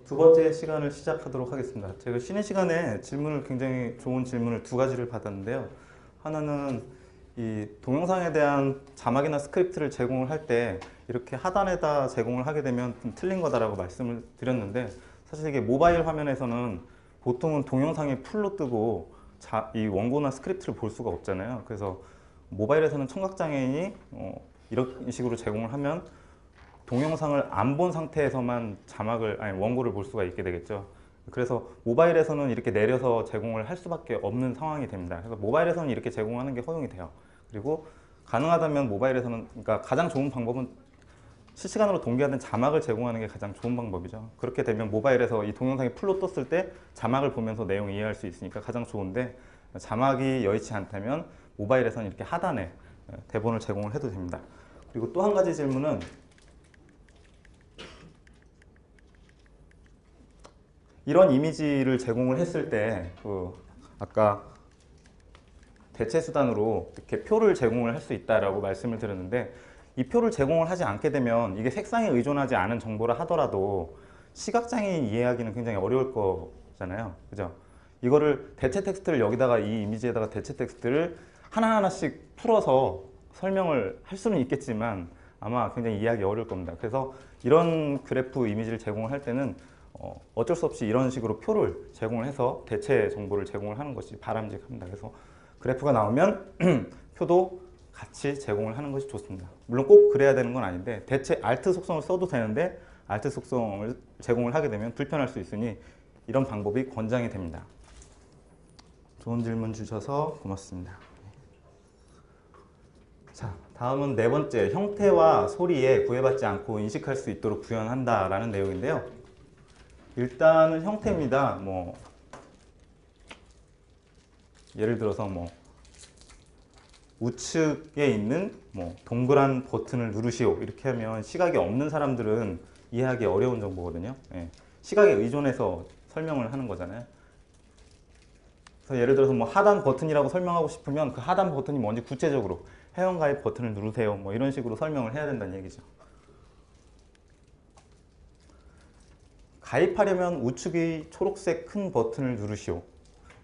두 번째 시간을 시작하도록 하겠습니다. 제가 쉬는 시간에 굉장히 좋은 질문을 두 가지를 받았는데요. 하나는 이 동영상에 대한 자막이나 스크립트를 제공을 할 때 이렇게 하단에다 제공을 하게 되면 좀 틀린 거다라고 말씀을 드렸는데, 사실 이게 모바일 화면에서는 보통은 동영상이 풀로 뜨고 이 원고나 스크립트를 볼 수가 없잖아요. 그래서 모바일에서는 청각장애인이 이런 식으로 제공을 하면 동영상을 안 본 상태에서만 원고를 볼 수가 있게 되겠죠. 그래서 모바일에서는 이렇게 내려서 제공을 할 수밖에 없는 상황이 됩니다. 그래서 모바일에서는 이렇게 제공하는 게 허용이 돼요. 그리고 가능하다면 모바일에서는, 그러니까 가장 좋은 방법은 실시간으로 동기화된 자막을 제공하는 게 가장 좋은 방법이죠. 그렇게 되면 모바일에서 이 동영상이 풀로 떴을 때 자막을 보면서 내용을 이해할 수 있으니까 가장 좋은데, 자막이 여의치 않다면 모바일에서는 이렇게 하단에 대본을 제공을 해도 됩니다. 그리고 또 한 가지 질문은, 이런 이미지를 제공을 했을 때 아까 대체 수단으로 이렇게 표를 제공을 할 수 있다라고 말씀을 드렸는데, 이 표를 제공을 하지 않게 되면 이게 색상에 의존하지 않은 정보라 하더라도 시각장애인 이해하기는 굉장히 어려울 거잖아요. 그죠? 이거를 대체 텍스트를 여기다가, 이 이미지에다가 대체 텍스트를 하나하나씩 풀어서 설명을 할 수는 있겠지만 아마 굉장히 이해하기 어려울 겁니다. 그래서 이런 그래프 이미지를 제공을 할 때는 어쩔 수 없이 이런 식으로 표를 제공을 해서 대체 정보를 제공을 하는 것이 바람직합니다. 그래서 그래프가 나오면 표도 같이 제공을 하는 것이 좋습니다. 물론 꼭 그래야 되는 건 아닌데, 대체 Alt 속성을 써도 되는데 Alt 속성을 제공을 하게 되면 불편할 수 있으니 이런 방법이 권장이 됩니다. 좋은 질문 주셔서 고맙습니다. 자, 다음은 네 번째, 형태와 소리에 구애받지 않고 인식할 수 있도록 구현한다라는 내용인데요. 일단은 형태입니다. 예를 들어서 우측에 있는 동그란 버튼을 누르시오, 이렇게 하면 시각이 없는 사람들은 이해하기 어려운 정보거든요. 예. 시각에 의존해서 설명을 하는 거잖아요. 그래서 예를 들어서 하단 버튼이라고 설명하고 싶으면 그 하단 버튼이 뭔지 구체적으로 회원가입 버튼을 누르세요, 이런 식으로 설명을 해야 된다는 얘기죠. 가입하려면 우측의 초록색 큰 버튼을 누르시오.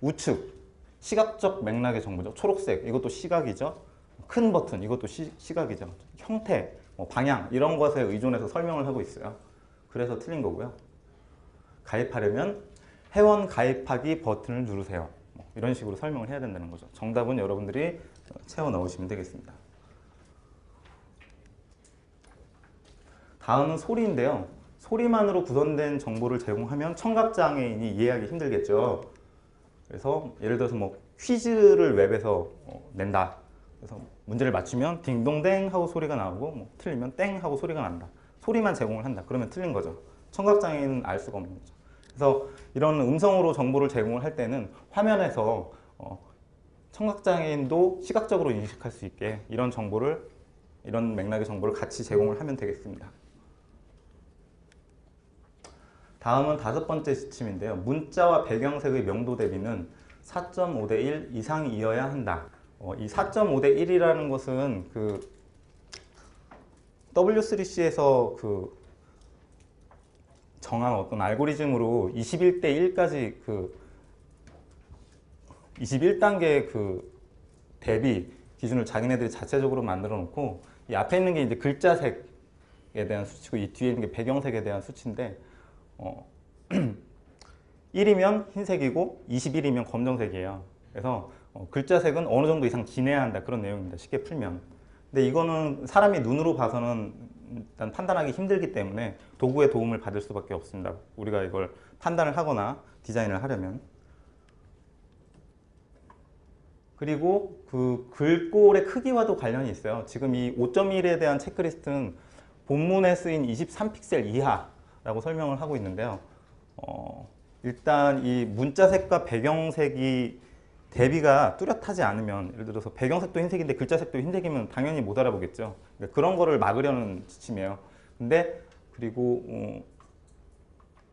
우측, 시각적 맥락의 정보죠. 초록색, 이것도 시각이죠. 큰 버튼, 이것도 시각이죠. 형태, 방향, 이런 것에 의존해서 설명을 하고 있어요. 그래서 틀린 거고요. 가입하려면 회원 가입하기 버튼을 누르세요. 이런 식으로 설명을 해야 된다는 거죠. 정답은 여러분들이 채워 넣으시면 되겠습니다. 다음은 소리인데요. 소리만으로 구성된 정보를 제공하면 청각장애인이 이해하기 힘들겠죠. 그래서 예를 들어서 퀴즈를 웹에서 낸다. 그래서 문제를 맞추면 딩동댕 하고 소리가 나오고, 틀리면 땡 하고 소리가 난다. 소리만 제공을 한다. 그러면 틀린 거죠. 청각장애인은 알 수가 없는 거죠. 그래서 이런 음성으로 정보를 제공을 할 때는 화면에서 청각장애인도 시각적으로 인식할 수 있게 이런 맥락의 정보를 같이 제공을 하면 되겠습니다. 다음은 다섯 번째 지침인데요. 문자와 배경색의 명도 대비는 4.5대 1 이상이어야 한다. 이 4.5대 1이라는 것은 W3C에서 정한 어떤 알고리즘으로 21대 1까지 21단계 대비 기준을 자기네들이 자체적으로 만들어 놓고, 이 앞에 있는 게 이제 글자색에 대한 수치고 이 뒤에 있는 게 배경색에 대한 수치인데, 1이면 흰색이고 21이면 검정색이에요. 그래서 글자색은 어느 정도 이상 진해야 한다, 그런 내용입니다. 쉽게 풀면. 근데 이거는 사람이 눈으로 봐서는 일단 판단하기 힘들기 때문에 도구의 도움을 받을 수밖에 없습니다. 우리가 이걸 판단을 하거나 디자인을 하려면. 그리고 글꼴의 크기와도 관련이 있어요. 지금 이 5.1에 대한 체크리스트는 본문에 쓰인 23픽셀 이하라고 설명을 하고 있는데요. 일단 이 문자색과 배경색이 대비가 뚜렷하지 않으면, 예를 들어서 배경색도 흰색인데 글자색도 흰색이면 당연히 못 알아보겠죠. 그러니까 그런 거를 막으려는 지침이에요. 근데 그리고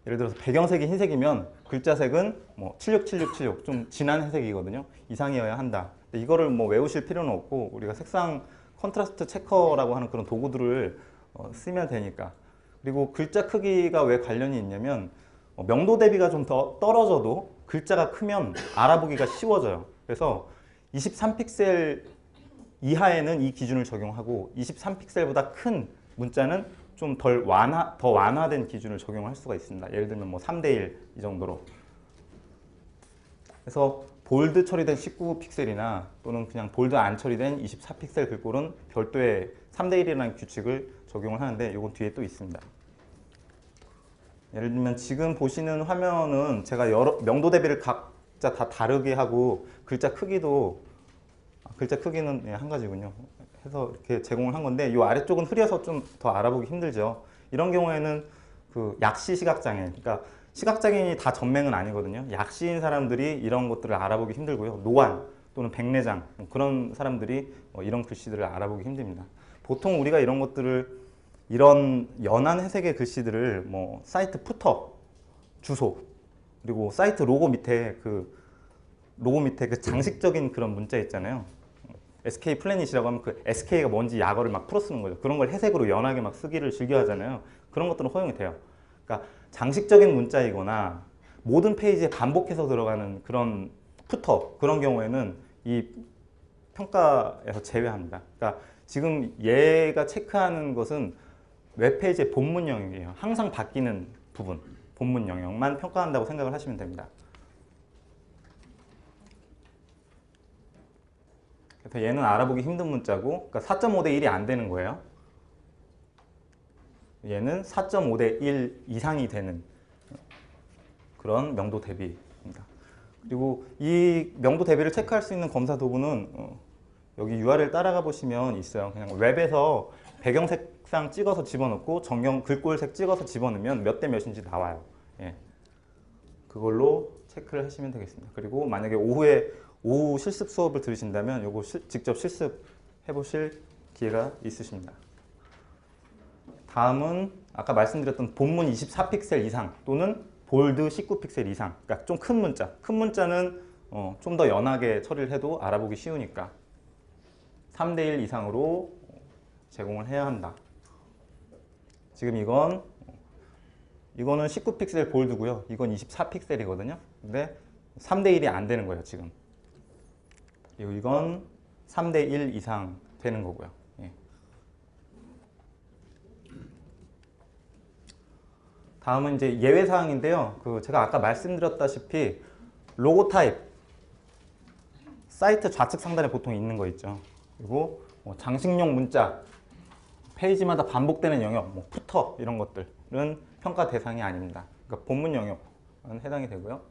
예를 들어서 배경색이 흰색이면 글자색은 767676 좀 진한 회색이거든요. 이상이어야 한다. 이거를 외우실 필요는 없고 우리가 색상 컨트라스트 체커라고 하는 그런 도구들을 쓰면 되니까. 그리고 글자 크기가 왜 관련이 있냐면 명도 대비가 좀 더 떨어져도 글자가 크면 알아보기가 쉬워져요. 그래서 23픽셀 이하에는 이 기준을 적용하고 23픽셀보다 큰 문자는 좀 더 완화된 기준을 적용할 수가 있습니다. 예를 들면 뭐 3대1 이 정도로. 그래서 볼드 처리된 19픽셀이나 또는 그냥 볼드 안 처리된 24픽셀 글꼴은 별도의 3대1이라는 규칙을 적용을 하는데 이건 뒤에 또 있습니다. 예를 들면 지금 보시는 화면은 제가 여러 명도 대비를 각자 다 다르게 하고 글자 크기는 한 가지군요. 해서 이렇게 제공을 한 건데 이 아래쪽은 흐려서 좀 더 알아보기 힘들죠. 이런 경우에는 그 약시 시각장애인, 그러니까 시각장애인이 다 전맹은 아니거든요. 약시인 사람들이 이런 것들을 알아보기 힘들고요. 노안 또는 백내장 그런 사람들이 이런 글씨들을 알아보기 힘듭니다. 보통 우리가 이런 것들을 이런 연한 회색의 글씨들을 뭐 사이트 푸터, 주소, 그리고 사이트 로고 밑에 그 장식적인 그런 문자 있잖아요. SK 플래닛이라고 하면 그 SK가 뭔지 약어를 막 풀어 쓰는 거죠. 그런 걸 회색으로 연하게 막 쓰기를 즐겨 하잖아요. 그런 것들은 허용이 돼요. 그러니까 장식적인 문자이거나 모든 페이지에 반복해서 들어가는 그런 푸터, 그런 경우에는 이 평가에서 제외합니다. 그러니까 지금 얘가 체크하는 것은 웹페이지의 본문 영역이에요. 항상 바뀌는 부분, 본문 영역만 평가한다고 생각을 하시면 됩니다. 그래서 얘는 알아보기 힘든 문자고, 그러니까 4.5대 1이 안 되는 거예요. 얘는 4.5대 1 이상이 되는 그런 명도 대비입니다. 그리고 이 명도 대비를 체크할 수 있는 검사 도구는 여기 URL 따라가 보시면 있어요. 그냥 웹에서 배경색상 찍어서 집어넣고 정경 글꼴색 찍어서 집어넣으면 몇 대 몇인지 나와요. 예. 그걸로 체크를 하시면 되겠습니다. 그리고 만약에 오후 실습 수업을 들으신다면 요거 직접 실습해 보실 기회가 있으십니다. 다음은 아까 말씀드렸던 본문 24픽셀 이상 또는 볼드 19픽셀 이상, 그러니까 좀 큰 문자. 큰 문자는 좀 더 연하게 처리를 해도 알아보기 쉬우니까 3대 1 이상으로 제공을 해야 한다. 지금 이거는 19픽셀 볼드고요. 이건 24픽셀이거든요. 근데 3대 1이 안 되는 거예요, 지금. 그리고 이건 3대 1 이상 되는 거고요. 예. 다음은 이제 예외사항인데요. 제가 아까 말씀드렸다시피 로고 타입, 사이트 좌측 상단에 보통 있는 거 있죠. 그리고 장식용 문자, 페이지마다 반복되는 영역, 푸터 이런 것들은 평가 대상이 아닙니다. 그러니까 본문 영역은 해당이 되고요.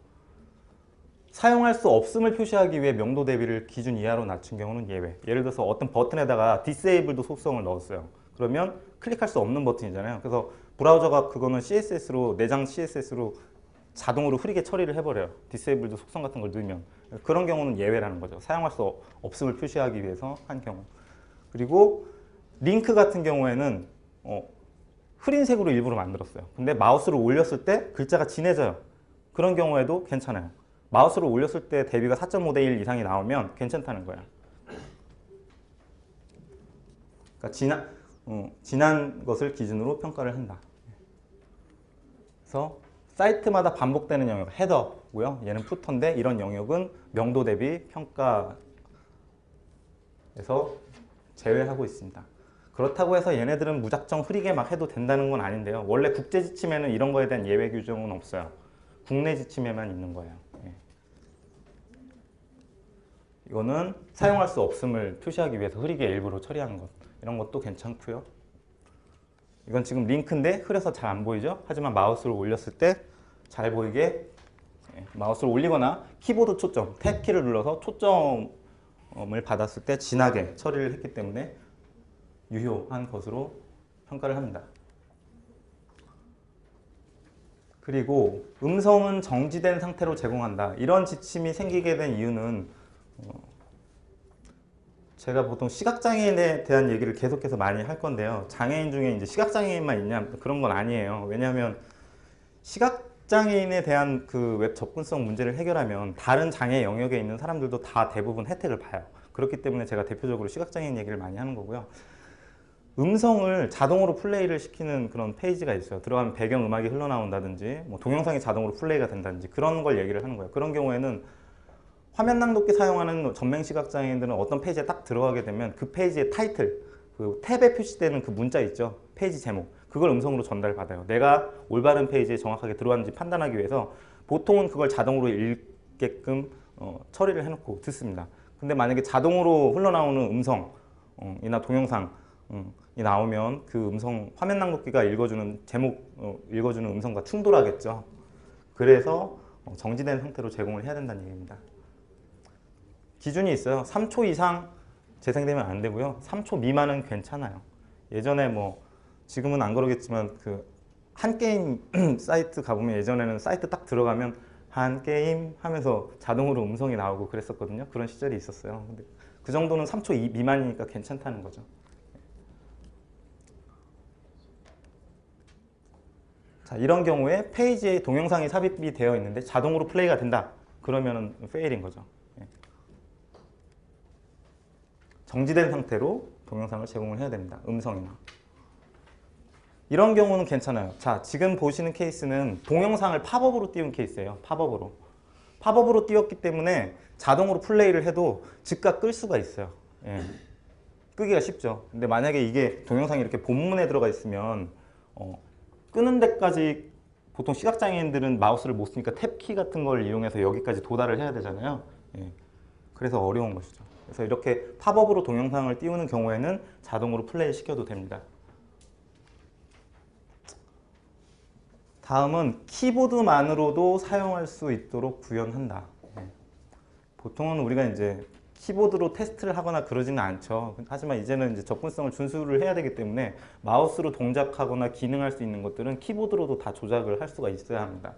사용할 수 없음을 표시하기 위해 명도 대비를 기준 이하로 낮춘 경우는 예외. 예를 들어서 어떤 버튼에다가 디세이블드 속성을 넣었어요. 그러면 클릭할 수 없는 버튼이잖아요. 그래서 브라우저가 그거는 CSS로, 내장 CSS로 자동으로 흐리게 처리를 해버려요. 디세이블드 속성 같은 걸 넣으면. 그런 경우는 예외라는 거죠. 사용할 수 없음을 표시하기 위해서 한 경우. 그리고 링크 같은 경우에는 흐린 색으로 일부러 만들었어요. 근데 마우스를 올렸을 때 글자가 진해져요. 그런 경우에도 괜찮아요. 마우스를 올렸을 때 대비가 4.5대 1 이상이 나오면 괜찮다는 거야. 그러니까 진한 것을 기준으로 평가를 한다. 그래서 사이트마다 반복되는 영역, 헤더고요. 얘는 푸터인데 이런 영역은 명도 대비 평가에서 제외하고 있습니다. 그렇다고 해서 얘네들은 무작정 흐리게 막 해도 된다는 건 아닌데요. 원래 국제 지침에는 이런 거에 대한 예외 규정은 없어요. 국내 지침에만 있는 거예요. 예. 이거는 사용할 수 없음을 표시하기 위해서 흐리게 일부러 처리한 것. 이런 것도 괜찮고요. 이건 지금 링크인데 흐려서 잘 안 보이죠? 하지만 마우스를 올렸을 때 잘 보이게 마우스를 올리거나 키보드 초점, 탭 키를 눌러서 초점을 받았을 때 진하게 처리를 했기 때문에 유효한 것으로 평가를 합니다. 그리고 음성은 정지된 상태로 제공한다. 이런 지침이 생기게 된 이유는 제가 보통 시각장애인에 대한 얘기를 계속해서 많이 할 건데요. 장애인 중에 이제 시각장애인만 있냐? 그런 건 아니에요. 왜냐하면 시각장애인에 대한 그 웹 접근성 문제를 해결하면 다른 장애 영역에 있는 사람들도 다 대부분 혜택을 봐요. 그렇기 때문에 제가 대표적으로 시각장애인 얘기를 많이 하는 거고요. 음성을 자동으로 플레이를 시키는 그런 페이지가 있어요. 들어가면 배경음악이 흘러나온다든지 뭐 동영상이 자동으로 플레이가 된다든지 그런 걸 얘기를 하는 거예요. 그런 경우에는 화면 낭독기 사용하는 전맹 시각장애인들은 어떤 페이지에 딱 들어가게 되면 그 페이지의 타이틀, 그 탭에 표시되는 그 문자 있죠. 페이지 제목. 그걸 음성으로 전달받아요. 내가 올바른 페이지에 정확하게 들어왔는지 판단하기 위해서 보통은 그걸 자동으로 읽게끔 처리를 해놓고 듣습니다. 근데 만약에 자동으로 흘러나오는 음성이나 동영상이 나오면 그 음성, 화면 낭독기가 읽어주는 제목, 읽어주는 음성과 충돌하겠죠. 그래서 정지된 상태로 제공을 해야 된다는 얘기입니다. 기준이 있어요. 3초 이상 재생되면 안 되고요. 3초 미만은 괜찮아요. 예전에 뭐 지금은 안 그러겠지만 그 한 게임 사이트 가보면 예전에는 사이트 딱 들어가면 한 게임 하면서 자동으로 음성이 나오고 그랬었거든요. 그런 시절이 있었어요. 근데 그 정도는 3초 미만이니까 괜찮다는 거죠. 자, 이런 경우에 페이지에 동영상이 삽입이 되어 있는데 자동으로 플레이가 된다. 그러면은 페일인 거죠. 정지된 상태로 동영상을 제공을 해야 됩니다. 음성이나. 이런 경우는 괜찮아요. 자, 지금 보시는 케이스는 동영상을 팝업으로 띄운 케이스예요. 팝업으로. 팝업으로 띄웠기 때문에 자동으로 플레이를 해도 즉각 끌 수가 있어요. 예. 끄기가 쉽죠. 근데 만약에 이게 동영상이 이렇게 본문에 들어가 있으면 끄는 데까지 보통 시각장애인들은 마우스를 못 쓰니까 탭키 같은 걸 이용해서 여기까지 도달을 해야 되잖아요. 예. 그래서 어려운 것이죠. 그래서 이렇게 팝업으로 동영상을 띄우는 경우에는 자동으로 플레이 시켜도 됩니다. 다음은 키보드만으로도 사용할 수 있도록 구현한다. 보통은 우리가 이제 키보드로 테스트를 하거나 그러지는 않죠. 하지만 이제는 이제 접근성을 준수를 해야 되기 때문에 마우스로 동작하거나 기능할 수 있는 것들은 키보드로도 다 조작을 할 수가 있어야 합니다.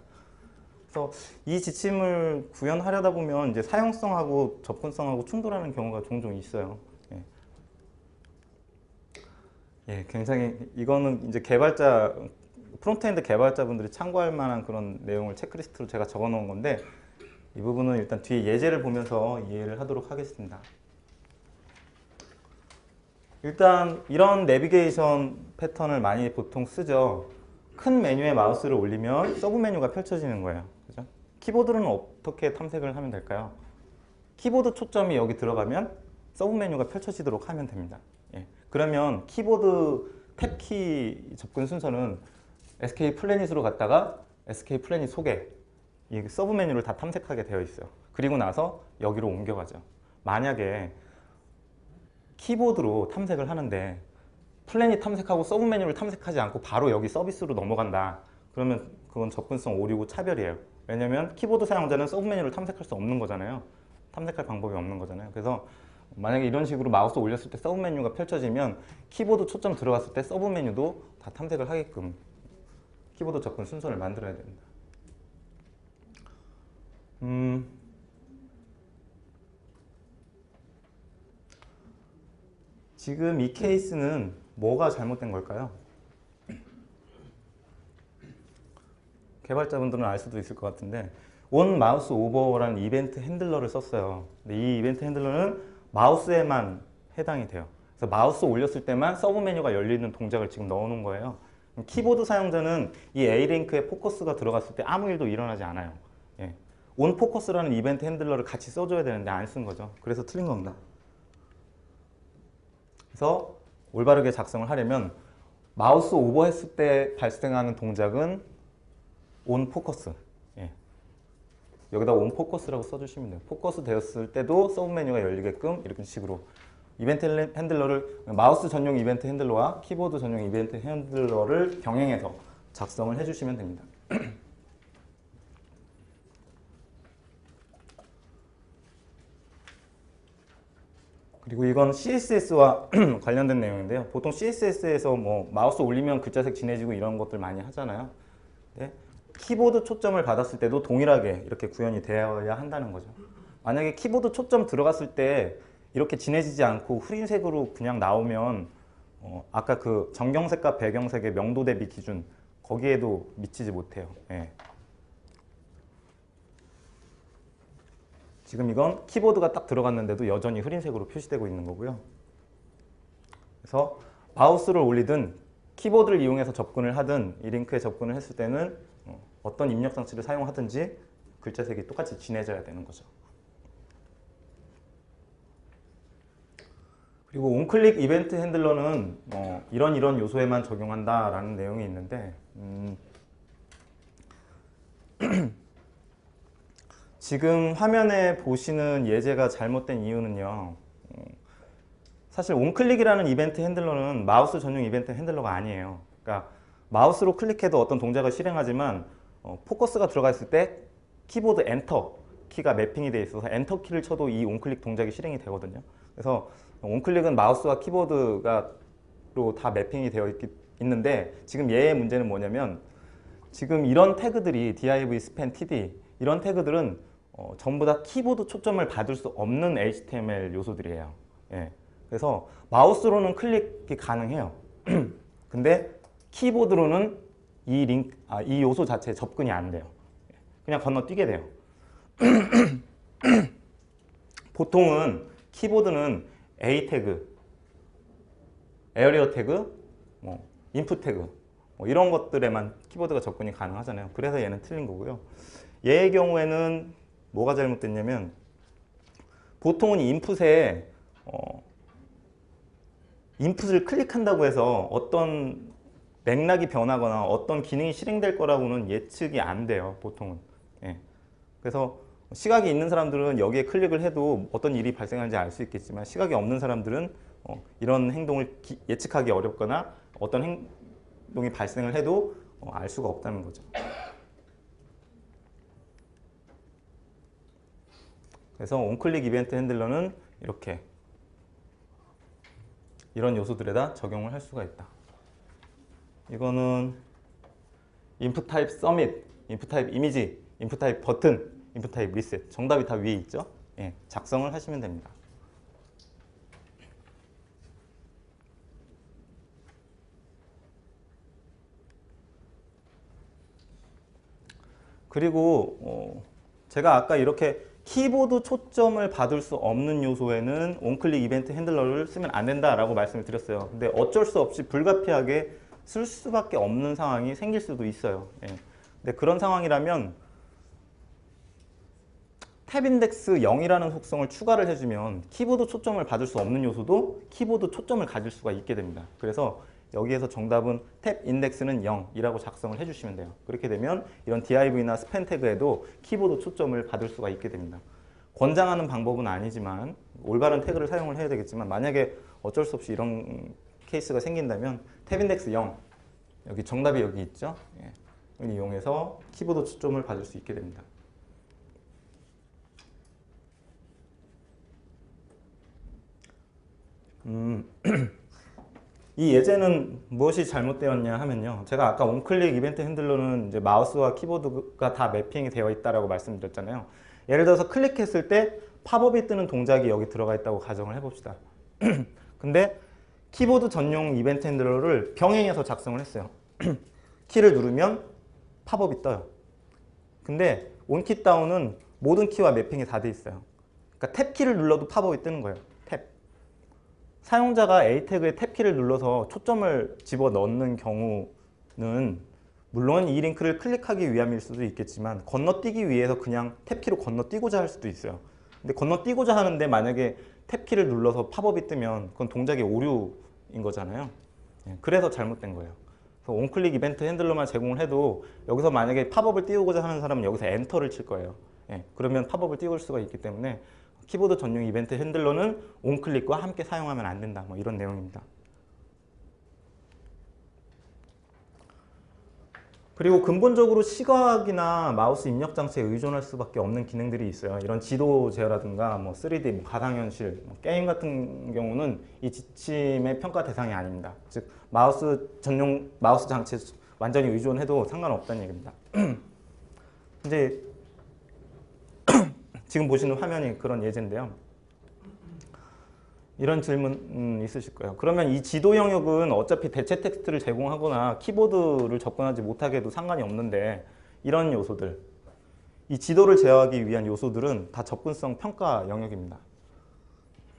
그래서 이 지침을 구현하려다 보면 이제 사용성하고 접근성하고 충돌하는 경우가 종종 있어요. 예, 굉장히 이거는 이제 프론트엔드 개발자분들이 참고할 만한 그런 내용을 체크리스트로 제가 적어 놓은 건데 이 부분은 일단 뒤에 예제를 보면서 이해를 하도록 하겠습니다. 일단 이런 내비게이션 패턴을 많이 보통 쓰죠. 큰 메뉴에 마우스를 올리면 서브 메뉴가 펼쳐지는 거예요. 그죠? 키보드는 어떻게 탐색을 하면 될까요? 키보드 초점이 여기 들어가면 서브 메뉴가 펼쳐지도록 하면 됩니다. 예. 그러면 키보드 탭키 접근 순서는 SK 플래닛으로 갔다가 SK 플래닛 속에 이 서브 메뉴를 다 탐색하게 되어 있어요. 그리고 나서 여기로 옮겨가죠. 만약에 키보드로 탐색을 하는데 플래닛 탐색하고 서브 메뉴를 탐색하지 않고 바로 여기 서비스로 넘어간다. 그러면 그건 접근성 오류고 차별이에요. 왜냐면 키보드 사용자는 서브 메뉴를 탐색할 수 없는 거잖아요. 탐색할 방법이 없는 거잖아요. 그래서 만약에 이런 식으로 마우스 올렸을 때 서브 메뉴가 펼쳐지면 키보드 초점 들어갔을 때 서브 메뉴도 다 탐색을 하게끔 키보드 접근 순서를 만들어야 됩니다. 지금 이 케이스는 뭐가 잘못된 걸까요? 개발자분들은 알 수도 있을 것 같은데 온 마우스 오버라는 이벤트 핸들러를 썼어요. 근데 이 이벤트 핸들러는 마우스에만 해당이 돼요. 그래서 마우스 올렸을 때만 서브 메뉴가 열리는 동작을 지금 넣어 놓은 거예요. 키보드 사용자는 이 A링크에 포커스가 들어갔을 때 아무 일도 일어나지 않아요. 예. 온 포커스라는 이벤트 핸들러를 같이 써줘야 되는데 안 쓴 거죠. 그래서 틀린 겁니다. 그래서 올바르게 작성을 하려면 마우스 오버했을 때 발생하는 동작은 온 포커스. 예. 여기다 온 포커스라고 써주시면 돼요. 포커스 되었을 때도 서브 메뉴가 열리게끔 이렇게 식으로 이벤트 핸들러를 마우스 전용 이벤트 핸들러와 키보드 전용 이벤트 핸들러를 병행해서 작성을 해주시면 됩니다. 그리고 이건 CSS와 관련된 내용인데요. 보통 CSS에서 뭐 마우스 올리면 글자색 진해지고 이런 것들 많이 하잖아요. 네? 키보드 초점을 받았을 때도 동일하게 이렇게 구현이 되어야 한다는 거죠. 만약에 키보드 초점 들어갔을 때 이렇게 진해지지 않고 흐린색으로 그냥 나오면 아까 그 정경색과 배경색의 명도 대비 기준 거기에도 미치지 못해요. 예. 지금 이건 키보드가 딱 들어갔는데도 여전히 흐린색으로 표시되고 있는 거고요. 그래서 마우스를 올리든 키보드를 이용해서 접근을 하든 이 링크에 접근을 했을 때는 어떤 입력 장치를 사용하든지 글자색이 똑같이 진해져야 되는 거죠. 그리고 온클릭 이벤트 핸들러는 이런 요소에만 적용한다라는 내용이 있는데 지금 화면에 보시는 예제가 잘못된 이유는요. 사실 온클릭이라는 이벤트 핸들러는 마우스 전용 이벤트 핸들러가 아니에요. 그러니까 마우스로 클릭해도 어떤 동작을 실행하지만 포커스가 들어가 있을 때 키보드 엔터 키가 매핑이 되어 있어서 엔터 키를 쳐도 이 온클릭 동작이 실행이 되거든요. 그래서 온클릭은 마우스와 키보드로 다 매핑이 되어 있는데 지금 얘의 문제는 뭐냐면 지금 이런 태그들이 div, span, td 이런 태그들은 전부 다 키보드 초점을 받을 수 없는 HTML 요소들이에요. 예. 그래서 마우스로는 클릭이 가능해요. 근데 키보드로는 이 요소 자체에 접근이 안 돼요. 그냥 건너뛰게 돼요. 보통은 키보드는 A 태그, 에어리어 태그, 인풋 태그 이런 것들에만 키보드가 접근이 가능하잖아요. 그래서 얘는 틀린 거고요. 얘의 경우에는 뭐가 잘못됐냐면 보통은 인풋에 인풋을 클릭한다고 해서 어떤 맥락이 변하거나 어떤 기능이 실행될 거라고는 예측이 안 돼요. 보통은. 예. 그래서 시각이 있는 사람들은 여기에 클릭을 해도 어떤 일이 발생하는지 알 수 있겠지만 시각이 없는 사람들은 이런 행동을 예측하기 어렵거나 어떤 행동이 발생을 해도 알 수가 없다는 거죠. 그래서 온클릭 이벤트 핸들러는 이렇게 이런 요소들에다 적용을 할 수가 있다. 이거는 input type submit, input type image, input type 버튼, input type reset 정답이 다 위에 있죠. 예, 작성을 하시면 됩니다. 그리고 제가 아까 이렇게 키보드 초점을 받을 수 없는 요소에는 온클릭 이벤트 핸들러를 쓰면 안 된다라고 말씀을 드렸어요. 근데 어쩔 수 없이 불가피하게 쓸 수밖에 없는 상황이 생길 수도 있어요. 예. 근데 그런 상황이라면 탭 인덱스 0이라는 속성을 추가를 해주면 키보드 초점을 받을 수 없는 요소도 키보드 초점을 가질 수가 있게 됩니다. 그래서 여기에서 정답은 탭 인덱스는 0이라고 작성을 해주시면 돼요. 그렇게 되면 이런 div나 span 태그에도 키보드 초점을 받을 수가 있게 됩니다. 권장하는 방법은 아니지만 올바른 태그를 사용을 해야 되겠지만 만약에 어쩔 수 없이 이런 케이스가 생긴다면 탭 인덱스 0 여기 정답이 여기 있죠. 예. 이걸 이용해서 키보드 초점을 받을 수 있게 됩니다. 이 예제는 무엇이 잘못되었냐 하면요. 제가 아까 온클릭 이벤트 핸들러는 이제 마우스와 키보드가 다 매핑이 되어 있다고 말씀드렸잖아요. 예를 들어서 클릭했을 때 팝업이 뜨는 동작이 여기 들어가 있다고 가정을 해봅시다. 근데 키보드 전용 이벤트 핸들러를 병행해서 작성을 했어요. 키를 누르면 팝업이 떠요. 근데 온키 다운은 모든 키와 매핑이 다 돼 있어요. 그러니까 탭 키를 눌러도 팝업이 뜨는 거예요. 탭. 사용자가 A 태그에 탭 키를 눌러서 초점을 집어넣는 경우는 물론 이 링크를 클릭하기 위함일 수도 있겠지만 건너뛰기 위해서 그냥 탭 키로 건너뛰고자 할 수도 있어요. 근데 건너뛰고자 하는데 만약에 탭 키를 눌러서 팝업이 뜨면 그건 동작의 오류인 거잖아요. 그래서 잘못된 거예요. 그래서 온클릭 이벤트 핸들러만 제공을 해도 여기서 만약에 팝업을 띄우고자 하는 사람은 여기서 엔터를 칠 거예요. 그러면 팝업을 띄울 수가 있기 때문에 키보드 전용 이벤트 핸들러는 온클릭과 함께 사용하면 안 된다. 뭐 이런 내용입니다. 그리고 근본적으로 시각이나 마우스 입력 장치에 의존할 수밖에 없는 기능들이 있어요. 이런 지도 제어라든가 뭐 3D, 가상현실, 게임 같은 경우는 이 지침의 평가 대상이 아닙니다. 즉 마우스 전용 마우스 장치에 완전히 의존해도 상관없다는 얘기입니다. 이제 지금 보시는 화면이 그런 예제인데요. 이런 질문 있으실 거예요. 그러면 이 지도 영역은 어차피 대체 텍스트를 제공하거나 키보드를 접근하지 못하게 해도 상관이 없는데 이런 요소들, 이 지도를 제어하기 위한 요소들은 다 접근성 평가 영역입니다.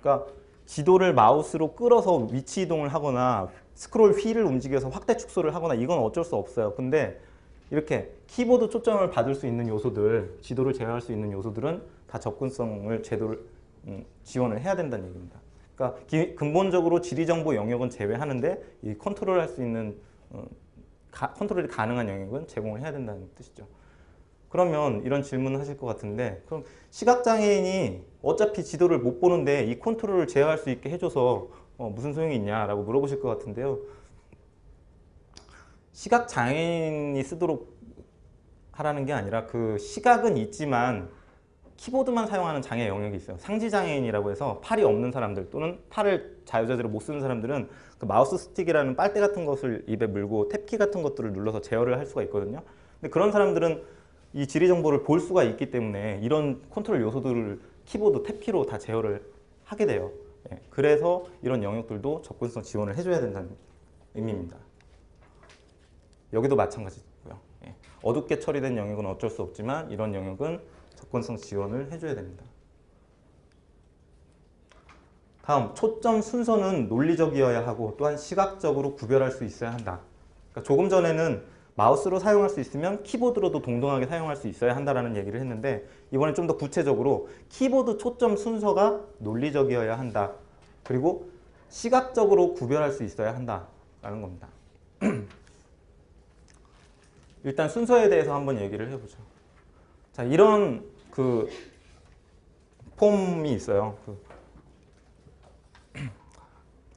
그러니까 지도를 마우스로 끌어서 위치 이동을 하거나 스크롤 휠을 움직여서 확대 축소를 하거나 이건 어쩔 수 없어요. 근데 이렇게 키보드 초점을 받을 수 있는 요소들, 지도를 제어할 수 있는 요소들은 다 접근성을 제대로 지원을 해야 된다는 얘기입니다. 그러니까 근본적으로 지리정보 영역은 제외하는데 이 컨트롤할 수 있는 컨트롤이 가능한 영역은 제공을 해야 된다는 뜻이죠. 그러면 이런 질문을 하실 것 같은데, 그럼 시각장애인이 어차피 지도를 못 보는데 이 컨트롤을 제어할 수 있게 해줘서 무슨 소용이 있냐라고 물어보실 것 같은데요. 시각장애인이 쓰도록 하라는 게 아니라 그 시각은 있지만 키보드만 사용하는 장애 영역이 있어요. 상지장애인이라고 해서 팔이 없는 사람들 또는 팔을 자유자재로 못 쓰는 사람들은 그 마우스 스틱이라는 빨대 같은 것을 입에 물고 탭키 같은 것들을 눌러서 제어를 할 수가 있거든요. 근데 그런 사람들은 이 지리 정보를 볼 수가 있기 때문에 이런 컨트롤 요소들을 키보드 탭키로 다 제어를 하게 돼요. 그래서 이런 영역들도 접근성 지원을 해줘야 된다는 의미입니다. 여기도 마찬가지고요. 어둡게 처리된 영역은 어쩔 수 없지만 이런 영역은 접근성 지원을 해줘야 됩니다. 다음, 초점 순서는 논리적이어야 하고 또한 시각적으로 구별할 수 있어야 한다. 그러니까 조금 전에는 마우스로 사용할 수 있으면 키보드로도 동등하게 사용할 수 있어야 한다는 얘기를 했는데 이번엔 좀 더 구체적으로 키보드 초점 순서가 논리적이어야 한다. 그리고 시각적으로 구별할 수 있어야 한다라는 겁니다. 일단 순서에 대해서 한번 얘기를 해보죠. 자, 이런 그 폼이 있어요.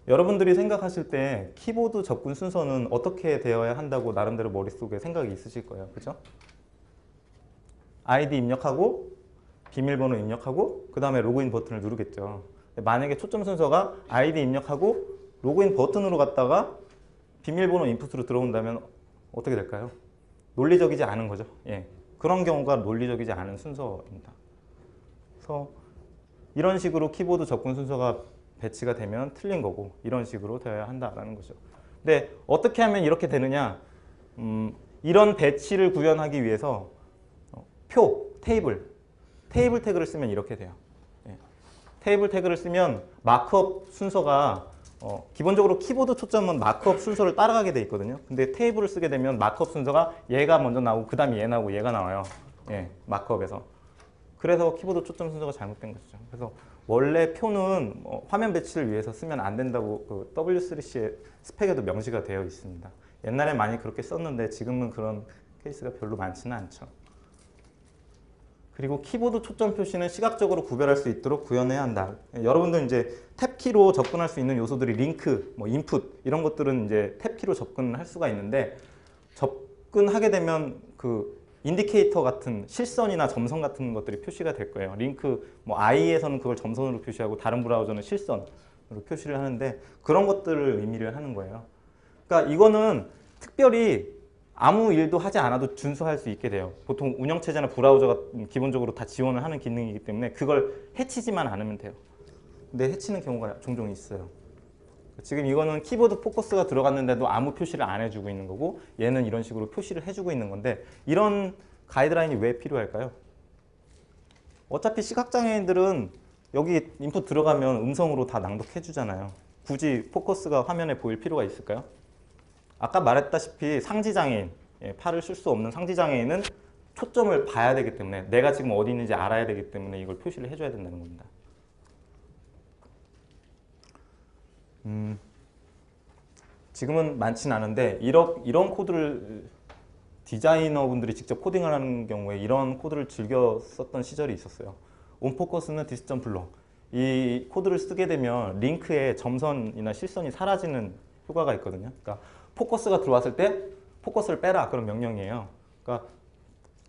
여러분들이 생각하실 때 키보드 접근 순서는 어떻게 되어야 한다고 나름대로 머릿속에 생각이 있으실 거예요. 그죠? 아이디 입력하고 비밀번호 입력하고 그 다음에 로그인 버튼을 누르겠죠. 만약에 초점 순서가 아이디 입력하고 로그인 버튼으로 갔다가 비밀번호 인풋으로 들어온다면 어떻게 될까요? 논리적이지 않은 거죠. 그런 경우가 논리적이지 않은 순서입니다. 그래서 이런 식으로 키보드 접근 순서가 배치가 되면 틀린 거고 이런 식으로 되어야 한다라는 거죠. 근데 어떻게 하면 이렇게 되느냐? 이런 배치를 구현하기 위해서 테이블 태그를 쓰면 이렇게 돼요. 테이블 태그를 쓰면 마크업 순서가 기본적으로 키보드 초점은 마크업 순서를 따라가게 돼 있거든요. 근데 테이블을 쓰게 되면 마크업 순서가 얘가 먼저 나오고 그 다음에 얘 나오고 얘가 나와요. 마크업에서. 그래서 키보드 초점 순서가 잘못된 것이죠. 그래서 원래 표는 화면 배치를 위해서 쓰면 안 된다고 그 W3C의 스펙에도 명시가 되어 있습니다. 옛날에 많이 그렇게 썼는데 지금은 그런 케이스가 별로 많지는 않죠. 그리고 키보드 초점 표시는 시각적으로 구별할 수 있도록 구현해야 한다. 여러분들 이제 탭키로 접근할 수 있는 요소들이 링크, 인풋 이런 것들은 이제 탭키로 접근할 수가 있는데 접근하게 되면 그 인디케이터 같은 실선이나 점선 같은 것들이 표시가 될 거예요. 링크, I에서는 그걸 점선으로 표시하고 다른 브라우저는 실선으로 표시를 하는데 그런 것들을 의미를 하는 거예요. 그러니까 이거는 특별히 아무 일도 하지 않아도 준수할 수 있게 돼요. 보통 운영체제나 브라우저가 기본적으로 다 지원을 하는 기능이기 때문에 그걸 해치지만 않으면 돼요. 근데 해치는 경우가 종종 있어요. 지금 이거는 키보드 포커스가 들어갔는데도 아무 표시를 안 해주고 있는 거고 얘는 이런 식으로 표시를 해주고 있는 건데 이런 가이드라인이 왜 필요할까요? 어차피 시각장애인들은 여기 인풋 들어가면 음성으로 다 낭독해 주잖아요. 굳이 포커스가 화면에 보일 필요가 있을까요? 아까 말했다시피 상지장애인, 팔을 쓸 수 없는 상지장애인은 초점을 봐야 되기 때문에 내가 지금 어디 있는지 알아야 되기 때문에 이걸 표시를 해줘야 된다는 겁니다. 지금은 많지는 않은데 이런 코드를 디자이너분들이 직접 코딩을 하는 경우에 이런 코드를 즐겨 썼던 시절이 있었어요. 온포커스는 디스전 블럭. 이 코드를 쓰게 되면 링크에 점선이나 실선이 사라지는 효과가 있거든요. 그러니까 포커스가 들어왔을 때 포커스를 빼라 그런 명령이에요. 그러니까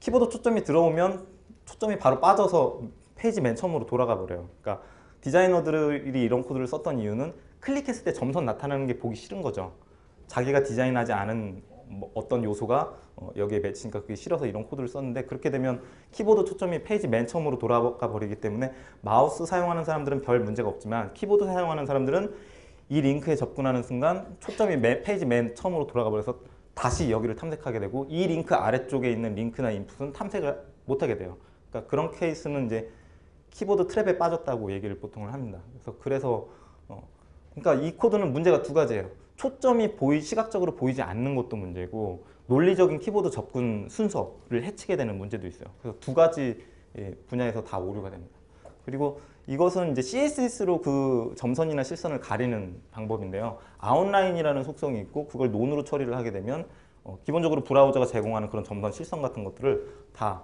키보드 초점이 들어오면 초점이 바로 빠져서 페이지 맨 처음으로 돌아가 버려요. 그러니까 디자이너들이 이런 코드를 썼던 이유는 클릭했을 때 점선 나타나는 게 보기 싫은 거죠. 자기가 디자인하지 않은 어떤 요소가 여기에 매치니까 그게 싫어서 이런 코드를 썼는데 그렇게 되면 키보드 초점이 페이지 맨 처음으로 돌아가 버리기 때문에 마우스 사용하는 사람들은 별 문제가 없지만 키보드 사용하는 사람들은 이 링크에 접근하는 순간 초점이 페이지 맨 처음으로 돌아가 버려서 다시 여기를 탐색하게 되고 이 링크 아래쪽에 있는 링크나 인풋은 탐색을 못하게 돼요. 그러니까 그런 케이스는 이제 키보드 트랩에 빠졌다고 얘기를 보통을 합니다. 그래서 그러니까 이 코드는 문제가 두 가지예요. 초점이 시각적으로 보이지 않는 것도 문제고 논리적인 키보드 접근 순서를 해치게 되는 문제도 있어요. 그래서 두 가지 분야에서 다 오류가 됩니다. 그리고 이것은 이제 CSS로 그 점선이나 실선을 가리는 방법인데요. 아웃라인이라는 속성이 있고 그걸 논으로 처리를 하게 되면 기본적으로 브라우저가 제공하는 그런 점선, 실선 같은 것들을 다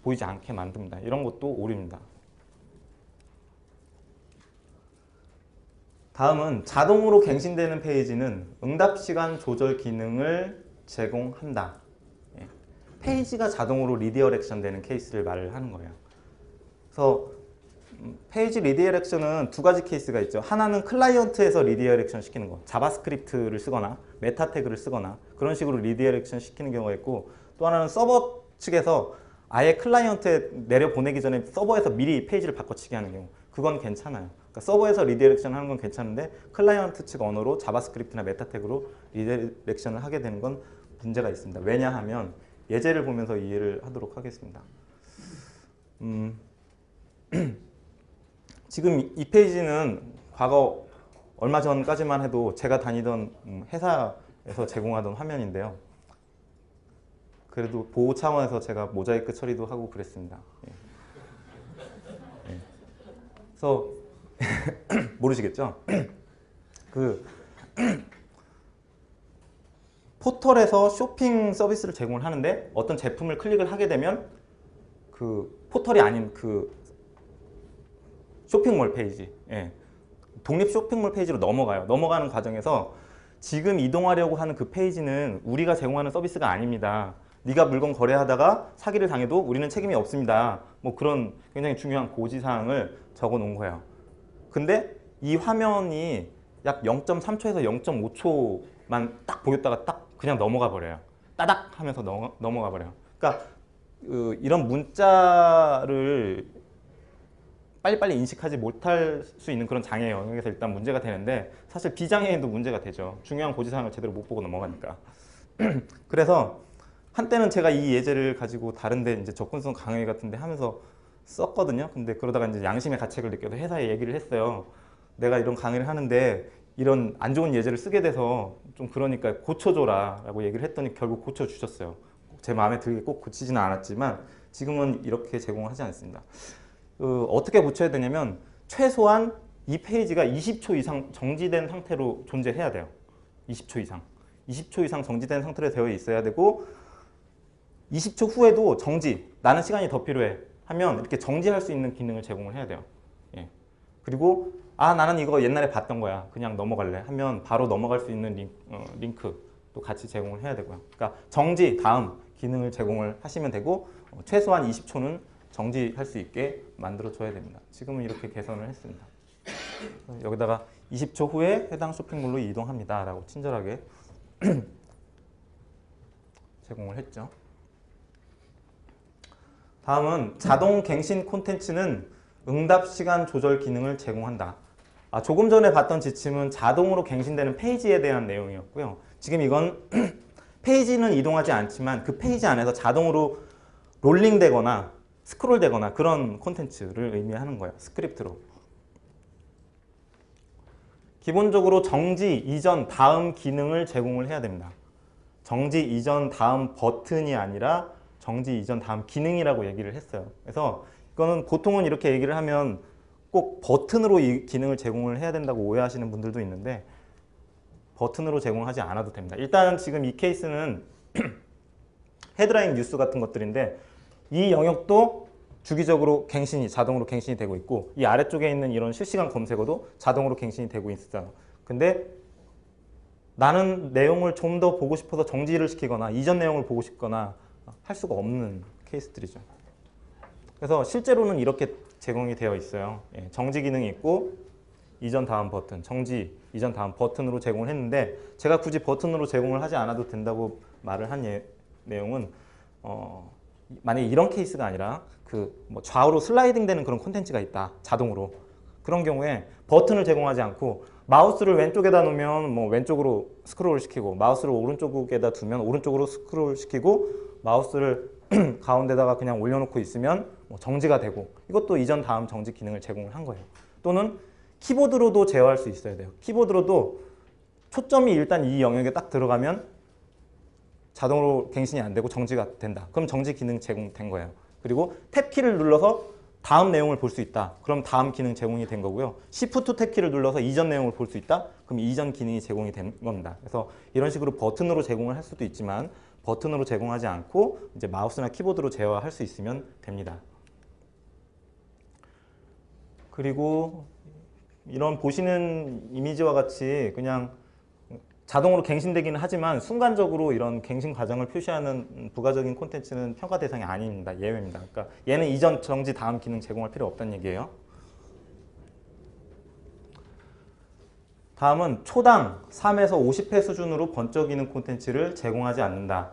보이지 않게 만듭니다. 이런 것도 오류입니다. 다음은 자동으로 갱신되는 페이지는 응답시간 조절 기능을 제공한다. 페이지가 자동으로 리디어렉션 되는 케이스를 말을 하는 거예요. 그래서 페이지 리디어렉션은 두 가지 케이스가 있죠. 하나는 클라이언트에서 리디어렉션 시키는 거, 자바스크립트를 쓰거나 메타 태그를 쓰거나 그런 식으로 리디어렉션 시키는 경우가 있고, 또 하나는 서버 측에서 아예 클라이언트에 내려보내기 전에 서버에서 미리 페이지를 바꿔치기 하는 경우, 그건 괜찮아요. 그러니까 서버에서 리디렉션 하는 건 괜찮은데 클라이언트 측 언어로 자바스크립트나 메타 태그로 리디렉션을 하게 되는 건 문제가 있습니다. 왜냐하면 예제를 보면서 이해를 하도록 하겠습니다. 지금 이 페이지는 과거 얼마 전까지만 해도 제가 다니던 회사에서 제공하던 화면인데요. 그래도 보호 차원에서 제가 모자이크 처리도 하고 그랬습니다. 그래서 모르시겠죠? 그 포털에서 쇼핑 서비스를 제공을 하는데 어떤 제품을 클릭을 하게 되면 그 포털이 아닌 그 쇼핑몰 페이지, 독립 쇼핑몰 페이지로 넘어가요. 넘어가는 과정에서 지금 이동하려고 하는 그 페이지는 우리가 제공하는 서비스가 아닙니다. 네가 물건 거래하다가 사기를 당해도 우리는 책임이 없습니다. 뭐 그런 굉장히 중요한 고지사항을 적어 놓은 거예요. 근데 이 화면이 약 0.3초에서 0.5초만 딱 보였다가 딱 그냥 넘어가 버려요. 따닥 하면서 넘어가 버려요. 그러니까 이런 문자를 빨리빨리 인식하지 못할 수 있는 그런 장애 영역에서 일단 문제가 되는데, 사실 비장애인도 문제가 되죠. 중요한 고지사항을 제대로 못 보고 넘어가니까. 그래서 한때는 제가 이 예제를 가지고 다른데 이제 접근성 강의 같은데 하면서 썼거든요. 근데 그러다가 이제 양심의 가책을 느껴서 회사에 얘기를 했어요. 내가 이런 강의를 하는데 이런 안 좋은 예제를 쓰게 돼서 좀 그러니까 고쳐줘라 라고 얘기를 했더니 결국 고쳐주셨어요. 제 마음에 들게 꼭 고치지는 않았지만 지금은 이렇게 제공하지 않습니다. 어떻게 고쳐야 되냐면 최소한 이 페이지가 20초 이상 정지된 상태로 존재해야 돼요. 20초 이상. 20초 이상 정지된 상태로 되어 있어야 되고, 20초 후에도 정지, 나는 시간이 더 필요해 하면 이렇게 정지할 수 있는 기능을 제공을 해야 돼요. 그리고 나는 이거 옛날에 봤던 거야, 그냥 넘어갈래 하면 바로 넘어갈 수 있는 링크도 같이 제공을 해야 되고요. 그러니까 정지 다음 기능을 제공을 하시면 되고, 최소한 20초는 정지할 수 있게 만들어 줘야 됩니다. 지금은 이렇게 개선을 했습니다. 여기다가 20초 후에 해당 쇼핑몰로 이동합니다 라고 친절하게 제공을 했죠. 다음은 자동 갱신 콘텐츠는 응답 시간 조절 기능을 제공한다. 조금 전에 봤던 지침은 자동으로 갱신되는 페이지에 대한 내용이었고요. 지금 이건 페이지는 이동하지 않지만 그 페이지 안에서 자동으로 롤링되거나 스크롤되거나 그런 콘텐츠를 의미하는 거예요. 스크립트로. 기본적으로 정지, 이전, 다음 기능을 제공을 해야 됩니다. 정지, 이전, 다음 버튼이 아니라 정지, 이전, 다음 기능이라고 얘기를 했어요. 그래서 이거는 보통은 이렇게 얘기를 하면 꼭 버튼으로 이 기능을 제공을 해야 된다고 오해하시는 분들도 있는데, 버튼으로 제공하지 않아도 됩니다. 일단 지금 이 케이스는 헤드라인 뉴스 같은 것들인데 이 영역도 주기적으로 자동으로 갱신이 되고 있고, 이 아래쪽에 있는 이런 실시간 검색어도 자동으로 갱신이 되고 있어요. 근데 나는 내용을 좀 더 보고 싶어서 정지를 시키거나 이전 내용을 보고 싶거나 할 수가 없는 케이스들이죠. 그래서 실제로는 이렇게 제공이 되어 있어요. 정지 기능이 있고 이전 다음 버튼, 정지 이전 다음 버튼으로 제공을 했는데, 제가 굳이 버튼으로 제공을 하지 않아도 된다고 말을 한 내용은 만약에 이런 케이스가 아니라 뭐 좌우로 슬라이딩 되는 그런 콘텐츠가 있다, 자동으로. 그런 경우에 버튼을 제공하지 않고 마우스를 왼쪽에다 놓으면 뭐 왼쪽으로 스크롤 시키고, 마우스를 오른쪽에다 두면 오른쪽으로 스크롤 시키고, 마우스를 가운데다가 그냥 올려놓고 있으면 뭐 정지가 되고, 이것도 이전 다음 정지 기능을 제공을 한 거예요. 또는 키보드로도 제어할 수 있어야 돼요. 키보드로도 초점이 일단 이 영역에 딱 들어가면 자동으로 갱신이 안 되고 정지가 된다. 그럼 정지 기능 제공된 거예요. 그리고 탭키를 눌러서 다음 내용을 볼 수 있다. 그럼 다음 기능 제공이 된 거고요. Shift 탭키를 눌러서 이전 내용을 볼 수 있다. 그럼 이전 기능이 제공이 된 겁니다. 그래서 이런 식으로 버튼으로 제공을 할 수도 있지만 버튼으로 제공하지 않고 이제 마우스나 키보드로 제어할 수 있으면 됩니다. 그리고 이런 보시는 이미지와 같이 그냥 자동으로 갱신되기는 하지만 순간적으로 이런 갱신 과정을 표시하는 부가적인 콘텐츠는 평가 대상이 아닙니다. 예외입니다. 그러니까 얘는 이전 정지 다음 기능 제공할 필요 없다는 얘기예요. 다음은 초당 3에서 50회 수준으로 번쩍이는 콘텐츠를 제공하지 않는다.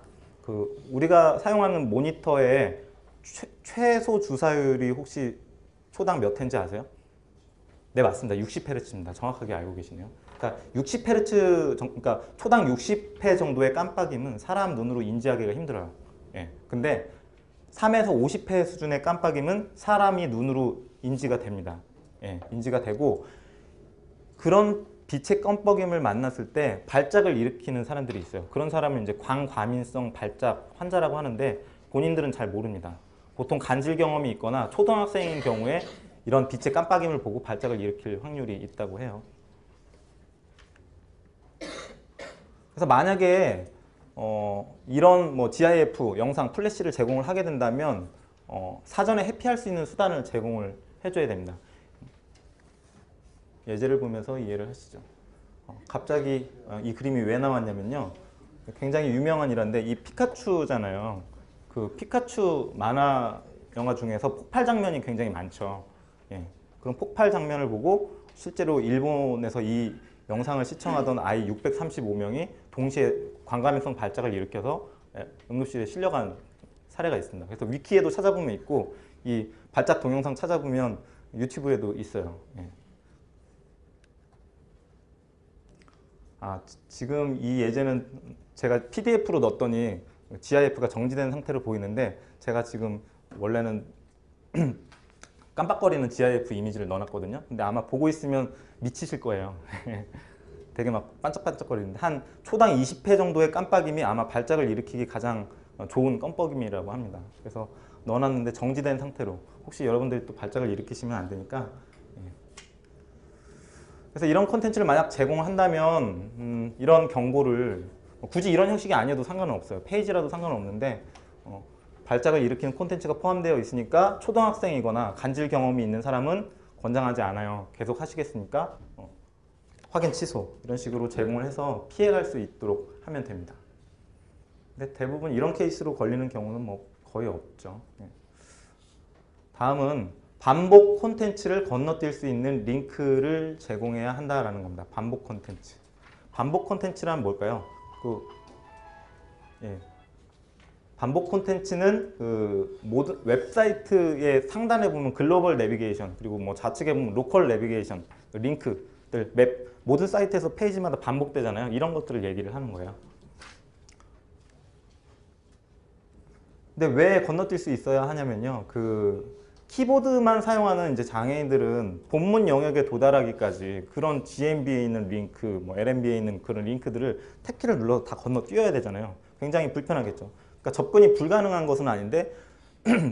우리가 사용하는 모니터의 최소 주사율이 혹시 초당 몇 회인지 아세요? 네, 맞습니다. 60Hz입니다. 정확하게 알고 계시네요. 그러니까 60Hz, 그러니까 초당 60회 정도의 깜빡임은 사람 눈으로 인지하기가 힘들어요. 예. 근데 3에서 50회 수준의 깜빡임은 사람이 눈으로 인지가 됩니다. 예, 인지가 되고 그런 빛의 깜빡임을 만났을 때 발작을 일으키는 사람들이 있어요. 그런 사람을 이제 광과민성 발작 환자라고 하는데 본인들은 잘 모릅니다. 보통 간질 경험이 있거나 초등학생인 경우에 이런 빛의 깜빡임을 보고 발작을 일으킬 확률이 있다고 해요. 그래서 만약에 이런 뭐 GIF 영상 플래시를 제공을 하게 된다면 사전에 회피할 수 있는 수단을 제공을 해줘야 됩니다. 예제를 보면서 이해를 하시죠. 갑자기 이 그림이 왜 나왔냐면요. 굉장히 유명한 일화인데 이 피카츄잖아요. 그 피카츄 만화 영화 중에서 폭발 장면이 굉장히 많죠. 예. 그런 폭발 장면을 보고 실제로 일본에서 이 영상을 시청하던 아이 635명이 동시에 광감성 발작을 일으켜서 응급실에 실려간 사례가 있습니다. 그래서 위키에도 찾아보면 있고 이 발작 동영상 찾아보면 유튜브에도 있어요. 예. 지금 이 예제는 제가 PDF로 넣었더니 GIF가 정지된 상태로 보이는데 제가 지금 원래는 깜빡거리는 GIF 이미지를 넣어놨거든요. 근데 아마 보고 있으면 미치실 거예요. 되게 막 반짝반짝거리는데 한 초당 20회 정도의 깜빡임이 아마 발작을 일으키기 가장 좋은 깜빡임이라고 합니다. 그래서 넣어놨는데 정지된 상태로 혹시 여러분들이 또 발작을 일으키시면 안 되니까. 그래서 이런 콘텐츠를 만약 제공한다면 이런 경고를 굳이 이런 형식이 아니어도 상관은 없어요. 페이지라도 상관은 없는데 발작을 일으키는 콘텐츠가 포함되어 있으니까 초등학생이거나 간질 경험이 있는 사람은 권장하지 않아요. 계속 하시겠습니까? 확인 취소 이런 식으로 제공을 해서 피해갈 수 있도록 하면 됩니다. 근데 대부분 이런 케이스로 걸리는 경우는 뭐 거의 없죠. 다음은 반복 콘텐츠를 건너뛸 수 있는 링크를 제공해야 한다라는 겁니다. 반복 콘텐츠. 반복 콘텐츠란 뭘까요? 반복 콘텐츠는 모든 웹사이트의 상단에 보면 글로벌 내비게이션 그리고 뭐 좌측에 보면 로컬 내비게이션 링크들 모든 사이트에서 페이지마다 반복되잖아요. 이런 것들을 얘기를 하는 거예요. 근데 왜 건너뛸 수 있어야 하냐면요. 키보드만 사용하는 이제 장애인들은 본문 영역에 도달하기까지 그런 GMB에 있는 링크, 뭐 LMB에 있는 그런 링크들을 탭키를 눌러서 다 건너뛰어야 되잖아요. 굉장히 불편하겠죠. 그러니까 접근이 불가능한 것은 아닌데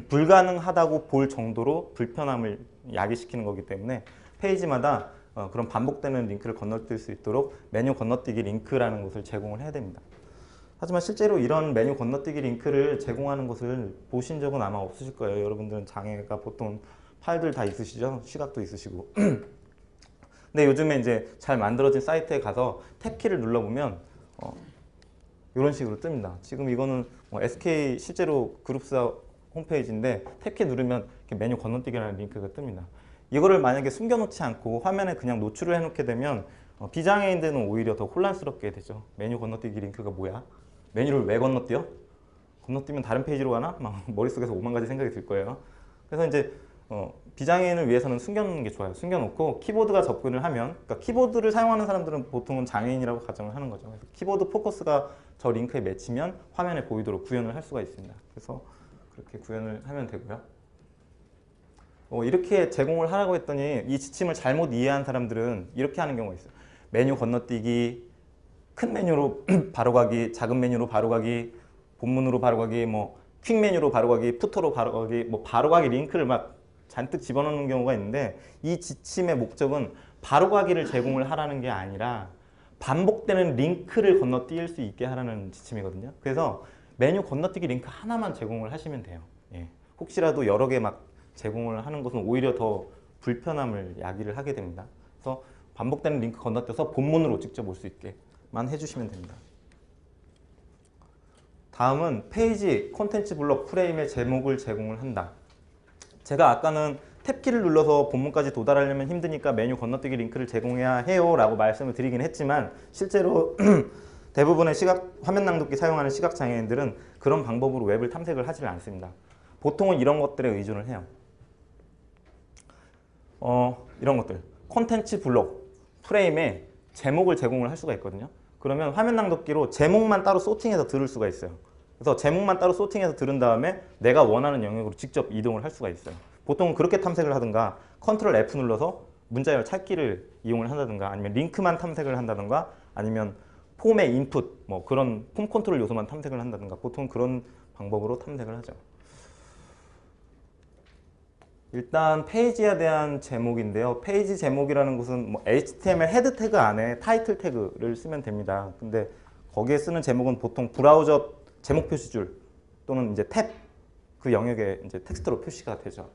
불가능하다고 볼 정도로 불편함을 야기시키는 거기 때문에 페이지마다 그런 반복되는 링크를 건너뛸 수 있도록 메뉴 건너뛰기 링크라는 것을 제공을 해야 됩니다. 하지만 실제로 이런 메뉴 건너뛰기 링크를 제공하는 것을 보신 적은 아마 없으실 거예요. 여러분들은 장애가 보통 팔들 다 있으시죠? 시각도 있으시고. 근데 요즘에 이제 잘 만들어진 사이트에 가서 탭키를 눌러보면 이런 식으로 뜹니다. 지금 이거는 SK 실제로 그룹사 홈페이지인데 탭키 누르면 이렇게 메뉴 건너뛰기라는 링크가 뜹니다. 이거를 만약에 숨겨놓지 않고 화면에 그냥 노출을 해놓게 되면 비장애인들은 오히려 더 혼란스럽게 되죠. 메뉴 건너뛰기 링크가 뭐야? 메뉴를 왜 건너뛰어? 건너뛰면 다른 페이지로 가나? 막 머릿속에서 5만 가지 생각이 들 거예요. 그래서 이제 비장애인을 위해서는 숨겨놓는 게 좋아요. 숨겨놓고 키보드가 접근을 하면, 그러니까 키보드를 사용하는 사람들은 보통은 장애인이라고 가정을 하는 거죠. 그래서 키보드 포커스가 저 링크에 맺히면 화면에 보이도록 구현을 할 수가 있습니다. 그래서 그렇게 구현을 하면 되고요. 이렇게 제공을 하라고 했더니 이 지침을 잘못 이해한 사람들은 이렇게 하는 경우가 있어요. 메뉴 건너뛰기, 큰 메뉴로 바로가기, 작은 메뉴로 바로가기, 본문으로 바로가기, 뭐 퀵 메뉴로 바로가기, 푸터로 바로가기, 뭐 바로가기 링크를 막 잔뜩 집어넣는 경우가 있는데 이 지침의 목적은 바로가기를 제공을 하라는 게 아니라 반복되는 링크를 건너뛸 수 있게 하라는 지침이거든요. 그래서 메뉴 건너뛰기 링크 하나만 제공을 하시면 돼요. 예. 혹시라도 여러 개 막 제공을 하는 것은 오히려 더 불편함을 야기를 하게 됩니다. 그래서 반복되는 링크 건너뛰어서 본문으로 직접 올 수 있게만 해주시면 됩니다. 다음은 페이지 콘텐츠 블록 프레임의 제목을 제공을 한다. 제가 아까는 탭키를 눌러서 본문까지 도달하려면 힘드니까 메뉴 건너뛰기 링크를 제공해야 해요 라고 말씀을 드리긴 했지만 실제로 대부분의 화면 낭독기 사용하는 시각장애인들은 그런 방법으로 웹을 탐색을 하지 않습니다. 보통은 이런 것들에 의존을 해요. 이런 것들 콘텐츠 블록 프레임에 제목을 제공을 할 수가 있거든요. 그러면 화면 낭독기로 제목만 따로 소팅해서 들을 수가 있어요. 그래서 제목만 따로 소팅해서 들은 다음에 내가 원하는 영역으로 직접 이동을 할 수가 있어요. 보통은 그렇게 탐색을 하든가 컨트롤 F 눌러서 문자열 찾기를 이용을 한다든가 아니면 링크만 탐색을 한다든가 아니면 폼의 인풋 뭐 그런 폼 컨트롤 요소만 탐색을 한다든가 보통 그런 방법으로 탐색을 하죠. 일단 페이지에 대한 제목인데요. 페이지 제목이라는 것은 뭐 HTML 헤드 태그 안에 타이틀 태그를 쓰면 됩니다. 근데 거기에 쓰는 제목은 보통 브라우저 제목 표시줄 또는 이제 탭 그 영역에 이제 텍스트로 표시가 되죠.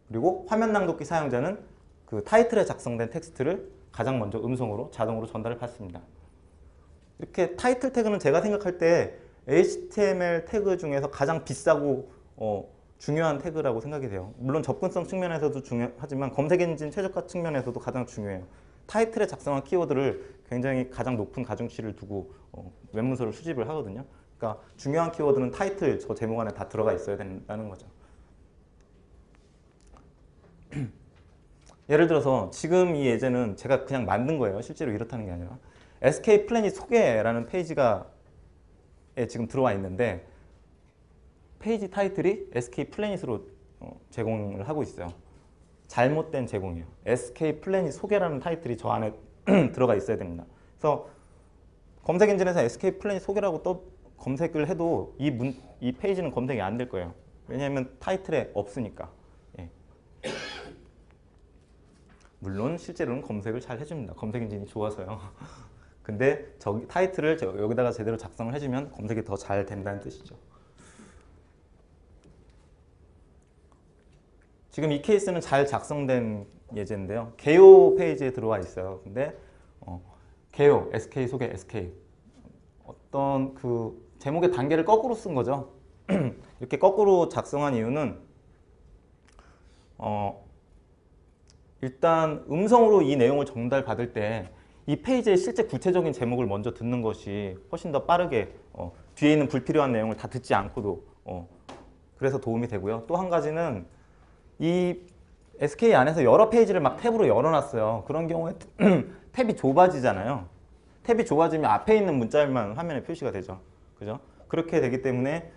그리고 화면 낭독기 사용자는 그 타이틀에 작성된 텍스트를 가장 먼저 음성으로 자동으로 전달을 받습니다. 이렇게 타이틀 태그는 제가 생각할 때 HTML 태그 중에서 가장 비싸고 중요한 태그라고 생각이 돼요. 물론 접근성 측면에서도 중요하지만 검색 엔진 최저가 측면에서도 가장 중요해요. 타이틀에 작성한 키워드를 굉장히 가장 높은 가중치를 두고 웹문서를 수집을 하거든요. 그러니까 중요한 키워드는 타이틀 저 제목 안에 다 들어가 있어야 된다는 거죠. 예를 들어서 지금 이 예제는 제가 그냥 만든 거예요. 실제로 이렇다는 게 아니라 SK 플래닛 소개라는 페이지가 지금 들어와 있는데 페이지 타이틀이 SK 플래닛으로 제공을 하고 있어요. 잘못된 제공이에요. SK 플래닛 소개라는 타이틀이 저 안에 들어가 있어야 됩니다. 그래서 검색 엔진에서 SK 플래닛 소개라고 검색을 해도 이 페이지는 검색이 안 될 거예요. 왜냐하면 타이틀에 없으니까. 예. 물론 실제로는 검색을 잘 해줍니다. 검색 엔진이 좋아서요. 근데 타이틀을 여기다가 제대로 작성을 해주면 검색이 더 잘 된다는 뜻이죠. 지금 이 케이스는 잘 작성된 예제인데요. 개요 페이지에 들어와 있어요. 근데 개요, SK 소개, SK 어떤 그 제목의 단계를 거꾸로 쓴 거죠. 이렇게 거꾸로 작성한 이유는 일단 음성으로 이 내용을 전달받을 때 이 페이지의 실제 구체적인 제목을 먼저 듣는 것이 훨씬 더 빠르게 뒤에 있는 불필요한 내용을 다 듣지 않고도 그래서 도움이 되고요. 또 한 가지는 이 SK 안에서 여러 페이지를 막 탭으로 열어놨어요. 그런 경우에 탭이 좁아지잖아요. 탭이 좁아지면 앞에 있는 문자열만 화면에 표시가 되죠. 그죠? 그렇게 되기 때문에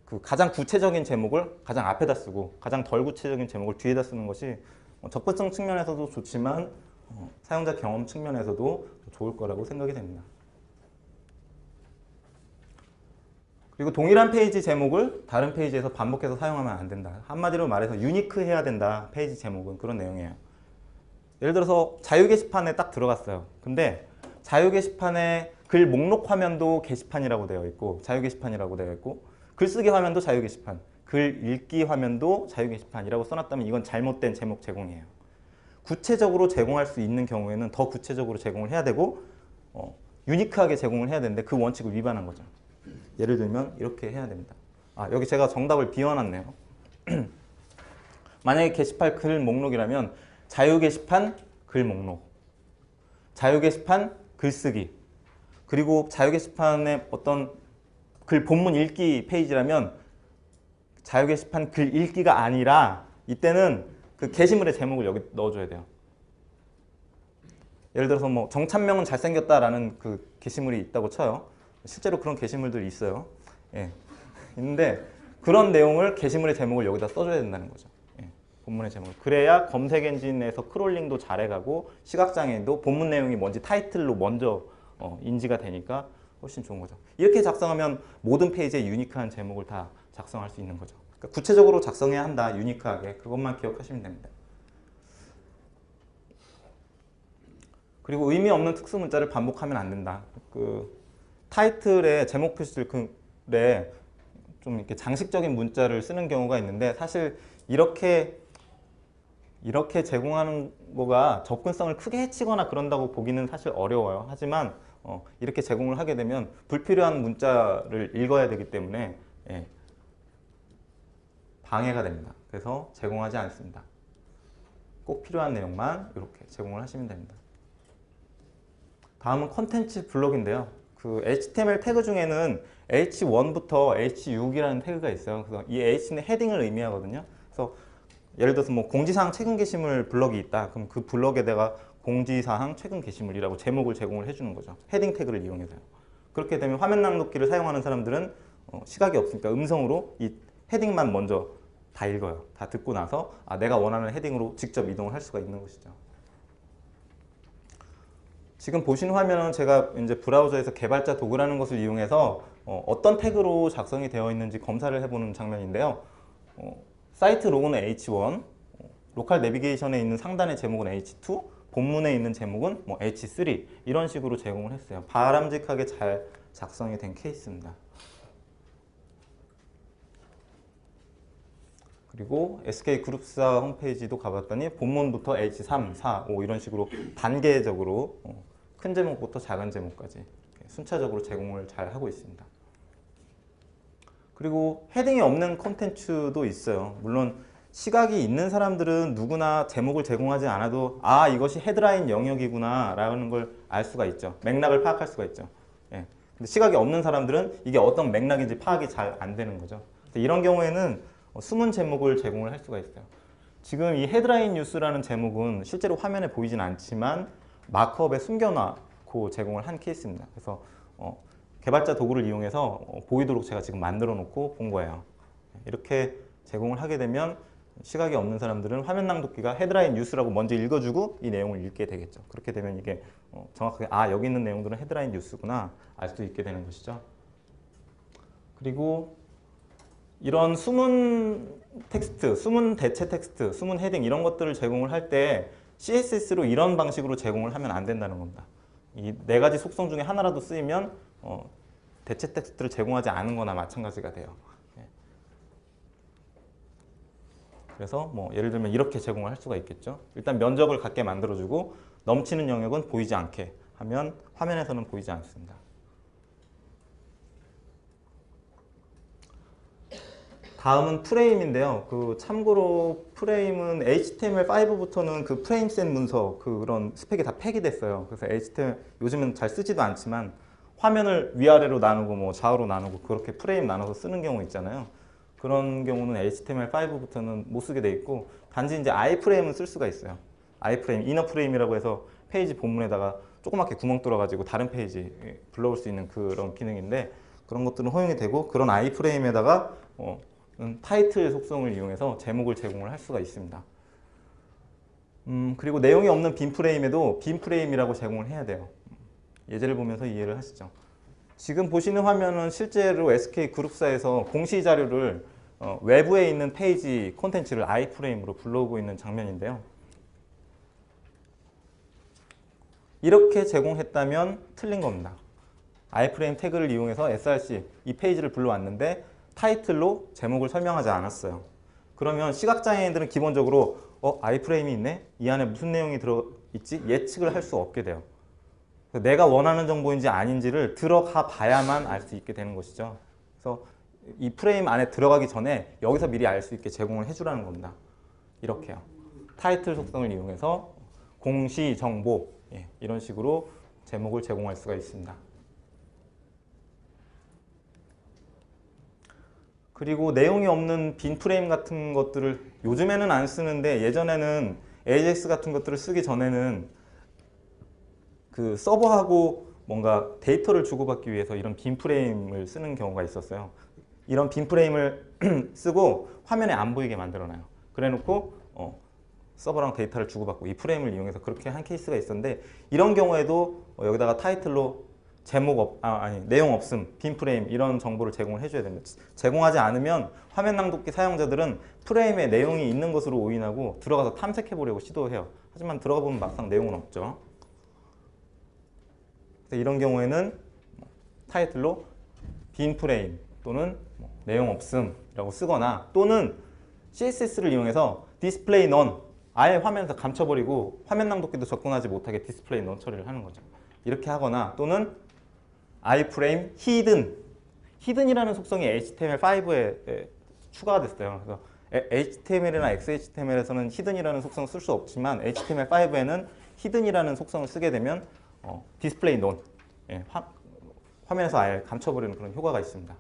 그 가장 구체적인 제목을 가장 앞에다 쓰고 가장 덜 구체적인 제목을 뒤에다 쓰는 것이 접근성 측면에서도 좋지만 사용자 경험 측면에서도 좋을 거라고 생각이 됩니다. 그리고 동일한 페이지 제목을 다른 페이지에서 반복해서 사용하면 안 된다. 한마디로 말해서 유니크해야 된다. 페이지 제목은 그런 내용이에요. 예를 들어서 자유 게시판에 딱 들어갔어요. 근데 자유 게시판에 글 목록 화면도 게시판이라고 되어 있고 자유 게시판이라고 되어 있고 글쓰기 화면도 자유 게시판, 글 읽기 화면도 자유 게시판이라고 써놨다면 이건 잘못된 제목 제공이에요. 구체적으로 제공할 수 있는 경우에는 더 구체적으로 제공을 해야 되고 유니크하게 제공을 해야 되는데 그 원칙을 위반한 거죠. 예를 들면 이렇게 해야 됩니다. 여기 제가 정답을 비워놨네요. 만약에 게시판 글 목록이라면 자유 게시판 글 목록, 자유 게시판 글쓰기, 그리고 자유 게시판의 어떤 글 본문 읽기 페이지라면 자유 게시판 글 읽기가 아니라 이때는 그 게시물의 제목을 여기 넣어줘야 돼요. 예를 들어서 뭐 정찬명은 잘생겼다라는 그 게시물이 있다고 쳐요. 실제로 그런 게시물들이 있어요. 예. 있는데 그런 내용을 게시물의 제목을 여기다 써줘야 된다는 거죠. 예. 본문의 제목. 그래야 검색 엔진에서 크롤링도 잘해가고 시각장애인도 본문 내용이 뭔지 타이틀로 먼저 인지가 되니까 훨씬 좋은 거죠. 이렇게 작성하면 모든 페이지에 유니크한 제목을 다 작성할 수 있는 거죠. 그러니까 구체적으로 작성해야 한다. 유니크하게. 그것만 기억하시면 됩니다. 그리고 의미 없는 특수 문자를 반복하면 안 된다. 그 타이틀에 제목 표시글에 좀 이렇게 장식적인 문자를 쓰는 경우가 있는데 사실 이렇게 제공하는 거가 접근성을 크게 해치거나 그런다고 보기는 사실 어려워요. 하지만 이렇게 제공을 하게 되면 불필요한 문자를 읽어야 되기 때문에 방해가 됩니다. 그래서 제공하지 않습니다. 꼭 필요한 내용만 이렇게 제공을 하시면 됩니다. 다음은 컨텐츠 블록인데요. 그 HTML 태그 중에는 H1부터 H6이라는 태그가 있어요. 그래서 이 H는 헤딩을 의미하거든요. 그래서 예를 들어서 뭐 공지사항 최근 게시물 블럭이 있다. 그럼 그 블럭에다가 공지사항 최근 게시물이라고 제목을 제공을 해주는 거죠. 헤딩 태그를 이용해서요. 그렇게 되면 화면 낭독기를 사용하는 사람들은 시각이 없으니까 음성으로 이 헤딩만 먼저 다 읽어요. 다 듣고 나서 내가 원하는 헤딩으로 직접 이동을 할 수가 있는 것이죠. 지금 보시는 화면은 제가 이제 브라우저에서 개발자 도구라는 것을 이용해서 어떤 태그로 작성이 되어 있는지 검사를 해보는 장면인데요. 사이트 로고는 H1, 로컬 내비게이션에 있는 상단의 제목은 H2, 본문에 있는 제목은 뭐 H3 이런 식으로 제공을 했어요. 바람직하게 잘 작성이 된 케이스입니다. 그리고 SK그룹사 홈페이지도 가봤더니 본문부터 H3, 4, 5 이런 식으로 단계적으로 큰 제목부터 작은 제목까지 순차적으로 제공을 잘 하고 있습니다. 그리고 헤딩이 없는 콘텐츠도 있어요. 물론 시각이 있는 사람들은 누구나 제목을 제공하지 않아도 이것이 헤드라인 영역이구나 라는 걸 알 수가 있죠. 맥락을 파악할 수가 있죠. 근데 시각이 없는 사람들은 이게 어떤 맥락인지 파악이 잘 안 되는 거죠. 이런 경우에는 숨은 제목을 제공을 할 수가 있어요. 지금 이 헤드라인 뉴스라는 제목은 실제로 화면에 보이진 않지만 마크업에 숨겨놓고 제공을 한 케이스입니다. 그래서 개발자 도구를 이용해서 보이도록 제가 지금 만들어 놓고 본 거예요. 이렇게 제공을 하게 되면 시각이 없는 사람들은 화면 낭독기가 헤드라인 뉴스라고 먼저 읽어주고 이 내용을 읽게 되겠죠. 그렇게 되면 이게 정확하게 여기 있는 내용들은 헤드라인 뉴스구나 알 수 있게 되는 것이죠. 그리고 이런 숨은 텍스트, 숨은 대체 텍스트, 숨은 헤딩 이런 것들을 제공을 할 때 CSS로 이런 방식으로 제공을 하면 안 된다는 겁니다. 이 네 가지 속성 중에 하나라도 쓰이면 대체 텍스트를 제공하지 않은 거나 마찬가지가 돼요. 그래서 뭐 예를 들면 이렇게 제공을 할 수가 있겠죠. 일단 면적을 갖게 만들어주고 넘치는 영역은 보이지 않게 하면 화면에서는 보이지 않습니다. 다음은 프레임인데요. 참고로 프레임은 HTML5부터는 그 프레임셋 문서 그런 스펙이 다 폐기됐어요. 그래서 HTML 요즘은 잘 쓰지도 않지만 화면을 위아래로 나누고 뭐 좌우로 나누고 그렇게 프레임 나눠서 쓰는 경우 있잖아요. 그런 경우는 HTML5부터는 못 쓰게 돼 있고 단지 이제 아이프레임은 쓸 수가 있어요. 아이프레임, 이너 프레임이라고 해서 페이지 본문에다가 조그맣게 구멍 뚫어가지고 다른 페이지 불러올 수 있는 그런 기능인데 그런 것들은 허용이 되고 그런 아이프레임에다가 타이틀 속성을 이용해서 제목을 제공을 할 수가 있습니다. 그리고 내용이 없는 빈 프레임에도 빈 프레임이라고 제공을 해야 돼요. 예제를 보면서 이해를 하시죠. 지금 보시는 화면은 실제로 SK그룹사에서 공시 자료를 외부에 있는 페이지 콘텐츠를 아이프레임으로 불러오고 있는 장면인데요. 이렇게 제공했다면 틀린 겁니다. 아이프레임 태그를 이용해서 src 이 페이지를 불러왔는데 타이틀로 제목을 설명하지 않았어요. 그러면 시각장애인들은 기본적으로 아이프레임이 있네? 이 안에 무슨 내용이 들어있지? 예측을 할 수 없게 돼요. 내가 원하는 정보인지 아닌지를 들어가 봐야만 알 수 있게 되는 것이죠. 그래서 이 프레임 안에 들어가기 전에 여기서 미리 알 수 있게 제공을 해주라는 겁니다. 이렇게요. 타이틀 속성을 이용해서 공시, 정보 이런 식으로 제목을 제공할 수가 있습니다. 그리고 내용이 없는 빈 프레임 같은 것들을 요즘에는 안 쓰는데 예전에는 AJAX 같은 것들을 쓰기 전에는 그 서버하고 뭔가 데이터를 주고받기 위해서 이런 빈 프레임을 쓰는 경우가 있었어요. 이런 빈 프레임을 쓰고 화면에 안 보이게 만들어놔요. 그래 놓고 서버랑 데이터를 주고받고 이 프레임을 이용해서 그렇게 한 케이스가 있었는데, 이런 경우에도 여기다가 타이틀로 내용 없음, 빈 프레임 이런 정보를 제공을 해줘야 됩니다. 제공하지 않으면 화면 낭독기 사용자들은 프레임에 내용이 있는 것으로 오인하고 들어가서 탐색해 보려고 시도해요. 하지만 들어가 보면 막상 내용은 없죠. 이런 경우에는 타이틀로 빈 프레임 또는 내용 없음이라고 쓰거나, 또는 CSS를 이용해서 디스플레이 넌, 아예 화면에서 감춰버리고 화면 낭독기도 접근하지 못하게 디스플레이 넌 처리를 하는 거죠. 이렇게 하거나, 또는 iframe 히든이라는 속성이 HTML5에 추가가 됐어요. 그래서 HTML이나 XHTML에서는 히든이라는 속성을 쓸 수 없지만 HTML5에는 히든이라는 속성을 쓰게 되면 디스플레이 논, 화면에서 아예 감춰버리는 그런 효과가 있습니다.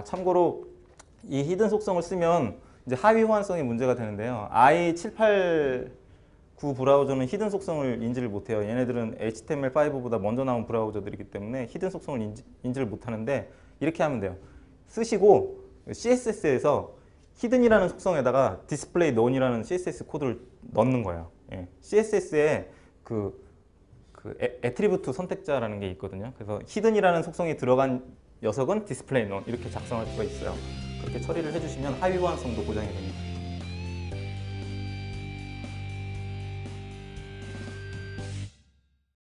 참고로 이 히든 속성을 쓰면 이제 하위 호환성이 문제가 되는데요. i789 브라우저는 히든 속성을 인지를 못해요. 얘네들은 HTML5보다 먼저 나온 브라우저들이기 때문에 히든 속성을 인지를 못하는데, 이렇게 하면 돼요. 쓰시고 CSS에서 히든이라는 속성에다가 디스플레이 논이라는 CSS 코드를 넣는 거예요. CSS에 애트리뷰트 선택자라는 게 있거든요. 그래서 히든이라는 속성이 들어간 녀석은 디스플레이 논 이렇게 작성할 수가 있어요. 그렇게 처리를 해주시면 하위 호환성도 보장이 됩니다.